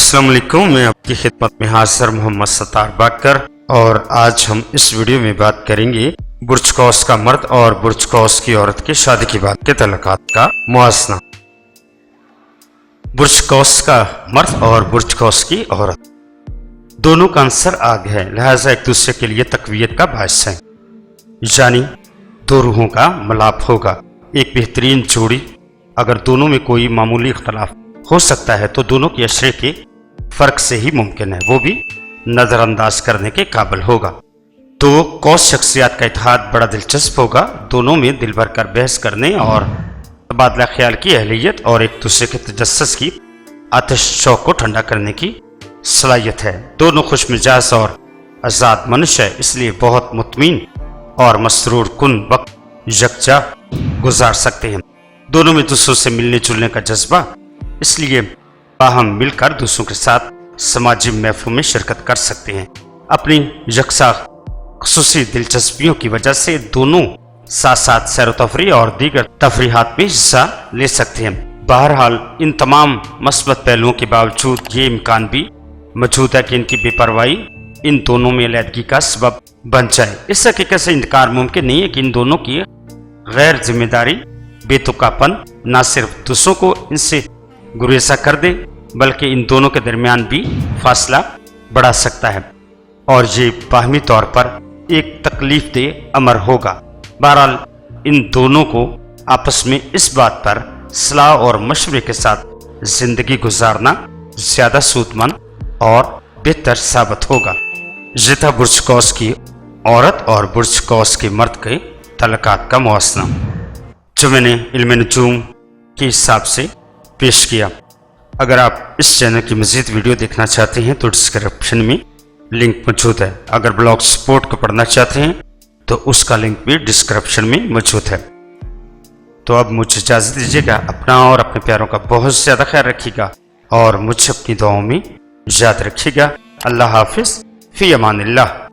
अस्सलाम वालेकुम, मैं आपकी खिदमत में हाजिर मोहम्मद सत्तार बाकर। और आज हम इस वीडियो में बात करेंगे बुर्ज कौस का मर्द और बुर्ज कौस की औरत के शादी के बाद के तलाक़ात का मुआसना। बुर्ज कौस का मर्द और बुर्ज कौस की औरत दोनों का अंसर आग है, लिहाजा एक दूसरे के लिए तकवीयत का बायस है, यानी दो रूहों का मिलाप होगा। एक बेहतरीन जोड़ी, अगर दोनों में कोई मामूली इख्तलाफ हो सकता है तो दोनों के अशरे के फ़र्क से ही मुमकिन है, वो भी नज़रअंदाज करने के काबिल होगा। तो कौस शख्सियात का इत्तेहाद बड़ा दिलचस्प होगा। दोनों में दिल भर कर बहस करने और तबादला ख्याल की अहलियत और एक दूसरे के तजस्सुस की आतिश शौक को ठंडा करने की सलाहियत है। दोनों खुश मिजाज और आज़ाद मनुष्य है, इसलिए बहुत मुतमीन और मसरूर कुन वक्त यकजा गुजार सकते हैं। दोनों में दूसरों से मिलने जुलने का जज्बा, इसलिए बाहम मिलकर दूसरों के साथ समाजी महफिलों में शिरकत कर सकते हैं। अपनी यकसा खुसूसी दिलचस्पियों की वजह से दोनों साथ साथ सैर तफरी और दीगर तफरीहात में हिस्सा ले सकते हैं। बहरहाल इन तमाम मस्बत पहलुओं के बावजूद ये इम्कान भी मौजूद है कि इनकी बेपरवाही इन दोनों में अलहदगी का सबब बन जाए। इस हकीकत से इनकार मुमकिन नहीं है कि इन दोनों की गैर जिम्मेदारी, बेतुकापन न सिर्फ दूसरों को इनसे गुरेजा कर दे, बल्कि इन दोनों के दरमियान भी फासला बढ़ा सकता है और ये बाहमी तौर पर एक तकलीफ दे अमर होगा। बहरहाल इन दोनों को आपस में इस बात पर सलाह और मशवरे के साथ जिंदगी गुजारना ज़्यादा सूदमंद और बेहतर साबित होगा। ये था बुर्ज कौस की औरत और बुर्ज कौस के मर्द के तलाक़ात का मुआसना, जो मैंने इल्म नजूम के हिसाब से पेश किया। अगर आप इस चैनल की मज़ीद वीडियो देखना चाहते हैं तो डिस्क्रिप्शन में लिंक मौजूद है। अगर ब्लॉग सपोर्ट को पढ़ना चाहते हैं तो उसका लिंक भी डिस्क्रिप्शन में मौजूद है। तो अब मुझे इजाज़त दीजिएगा। अपना और अपने प्यारों का बहुत ज़्यादा ख्याल रखिएगा और मुझे अपनी दुआओं में याद रखिएगा। अल्लाह हाफिज़, फ़ी अमानिल्लाह।